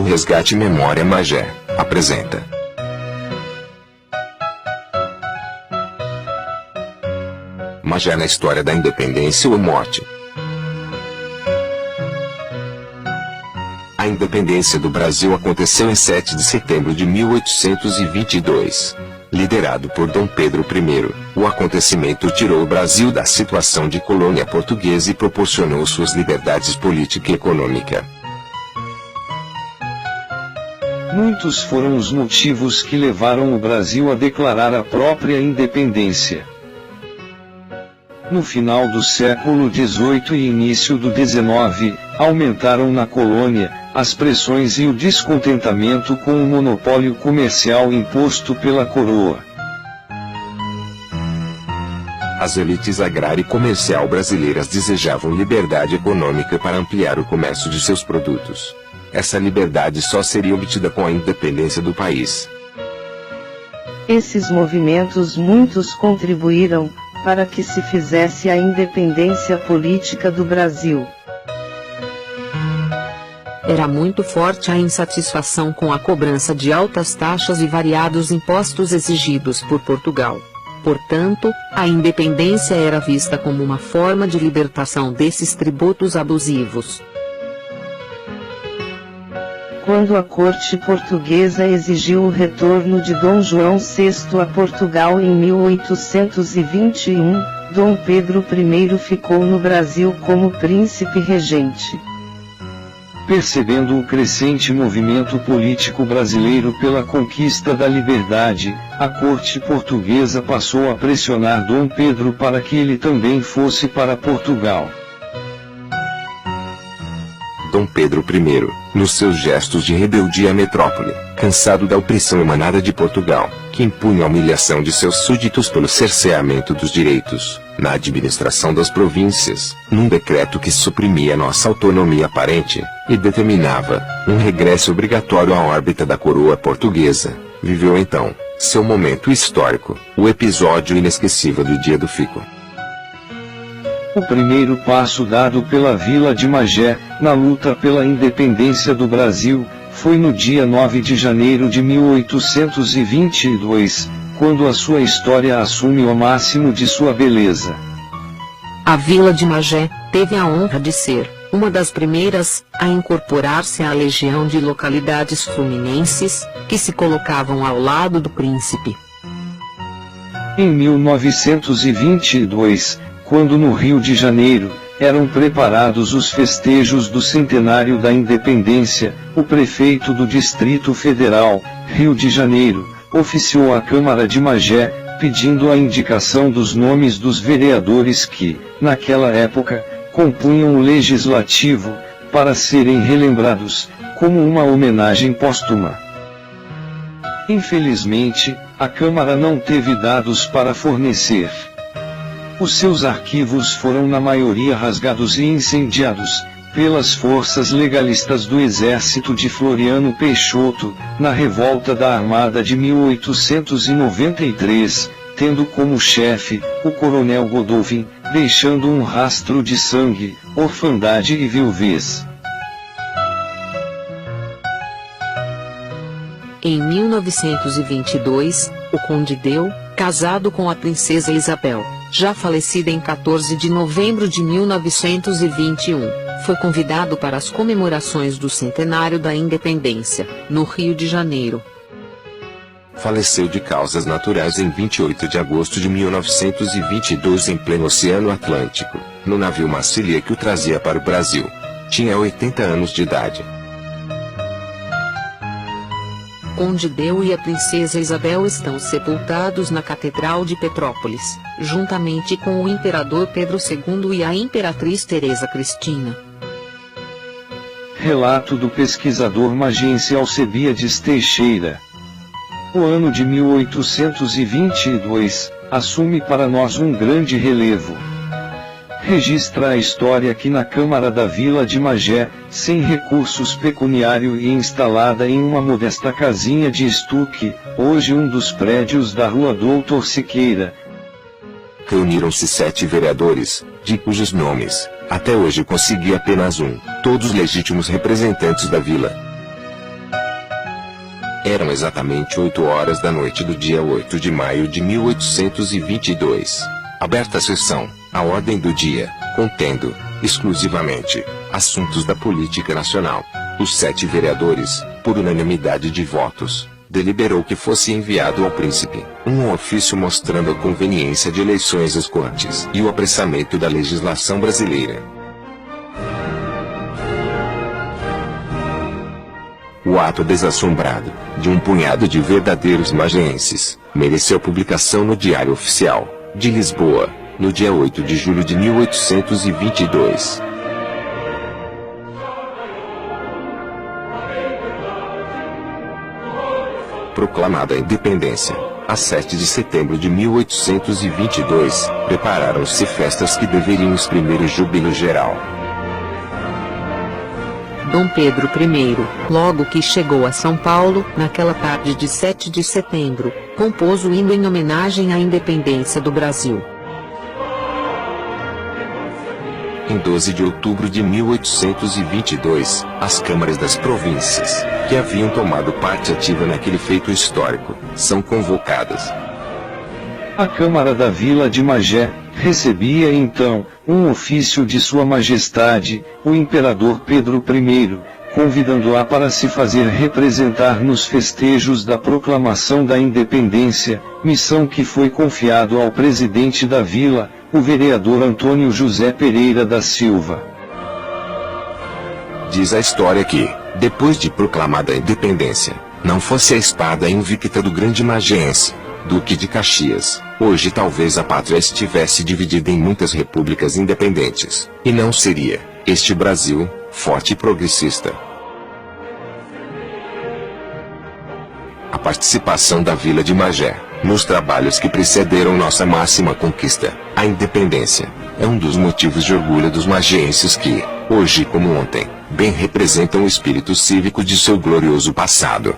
O Resgate Memória Magé apresenta Magé na história da independência ou morte. A independência do Brasil aconteceu em 7 de setembro de 1822. Liderado por Dom Pedro I, o acontecimento tirou o Brasil da situação de colônia portuguesa e proporcionou suas liberdades política e econômica. Muitos foram os motivos que levaram o Brasil a declarar a própria independência. No final do século XVIII e início do XIX, aumentaram na colônia as pressões e o descontentamento com o monopólio comercial imposto pela coroa. As elites agrária e comercial brasileiras desejavam liberdade econômica para ampliar o comércio de seus produtos. Essa liberdade só seria obtida com a independência do país. Esses movimentos muitos contribuíram para que se fizesse a independência política do Brasil. Era muito forte a insatisfação com a cobrança de altas taxas e variados impostos exigidos por Portugal. Portanto, a independência era vista como uma forma de libertação desses tributos abusivos. Quando a corte portuguesa exigiu o retorno de Dom João VI a Portugal em 1821, Dom Pedro I ficou no Brasil como príncipe regente. Percebendo o crescente movimento político brasileiro pela conquista da liberdade, a corte portuguesa passou a pressionar Dom Pedro para que ele também fosse para Portugal. Dom Pedro I, nos seus gestos de rebeldia à metrópole, cansado da opressão emanada de Portugal, que impunha a humilhação de seus súditos pelo cerceamento dos direitos, na administração das províncias, num decreto que suprimia nossa autonomia aparente, e determinava um regresso obrigatório à órbita da coroa portuguesa, viveu então seu momento histórico, o episódio inesquecível do Dia do Fico. O primeiro passo dado pela Vila de Magé, na luta pela independência do Brasil, foi no dia 9 de janeiro de 1822, quando a sua história assume o máximo de sua beleza. A Vila de Magé teve a honra de ser uma das primeiras a incorporar-se à legião de localidades fluminenses, que se colocavam ao lado do príncipe. Em 1922, quando no Rio de Janeiro eram preparados os festejos do centenário da independência, o prefeito do Distrito Federal, Rio de Janeiro, oficiou à Câmara de Magé, pedindo a indicação dos nomes dos vereadores que, naquela época, compunham o Legislativo, para serem relembrados, como uma homenagem póstuma. Infelizmente, a Câmara não teve dados para fornecer. Os seus arquivos foram na maioria rasgados e incendiados pelas forças legalistas do exército de Floriano Peixoto, na revolta da Armada de 1893, tendo como chefe o coronel Godolphin, deixando um rastro de sangue, orfandade e viuvez. Em 1922, o conde Deu, casado com a princesa Isabel, já falecida em 14 de novembro de 1921, foi convidado para as comemorações do centenário da independência, no Rio de Janeiro. Faleceu de causas naturais em 28 de agosto de 1922 em pleno Oceano Atlântico, no navio Marsilia que o trazia para o Brasil. Tinha 80 anos de idade. Conde Deu e a princesa Isabel estão sepultados na Catedral de Petrópolis, juntamente com o imperador Pedro II e a imperatriz Teresa Cristina. Relato do pesquisador magense Alcebiades Teixeira. O ano de 1822 assume para nós um grande relevo. Registra a história que na Câmara da Vila de Magé, sem recursos pecuniário e instalada em uma modesta casinha de estuque, hoje um dos prédios da Rua Doutor Siqueira, reuniram-se 7 vereadores, de cujos nomes, até hoje consegui apenas um, todos legítimos representantes da vila. Eram exatamente 8 horas da noite do dia 8 de maio de 1822. Aberta a sessão, a ordem do dia, contendo, exclusivamente, assuntos da política nacional. Os 7 vereadores, por unanimidade de votos, deliberou que fosse enviado ao príncipe um ofício mostrando a conveniência de eleições às cortes e o apressamento da legislação brasileira. O ato desassombrado, de um punhado de verdadeiros mageenses, mereceu publicação no Diário Oficial, de Lisboa, no dia 8 de julho de 1822. Proclamada a independência, a 7 de setembro de 1822, prepararam-se festas que deveriam exprimir o júbilo geral. Dom Pedro I, logo que chegou a São Paulo, naquela tarde de 7 de setembro, compôs o hino em homenagem à independência do Brasil. Em 12 de outubro de 1822, as câmaras das províncias, que haviam tomado parte ativa naquele feito histórico, são convocadas. A Câmara da Vila de Magé recebia então um ofício de Sua Majestade, o Imperador Pedro I, convidando-a para se fazer representar nos festejos da proclamação da independência, missão que foi confiado ao presidente da vila, o vereador Antônio José Pereira da Silva. Diz a história que, depois de proclamada a independência, não fosse a espada invicta do grande mageense, Duque de Caxias, hoje talvez a pátria estivesse dividida em muitas repúblicas independentes, e não seria este Brasil forte e progressista. A participação da Vila de Magé nos trabalhos que precederam nossa máxima conquista, a independência, é um dos motivos de orgulho dos mageenses que, hoje como ontem, bem representam o espírito cívico de seu glorioso passado.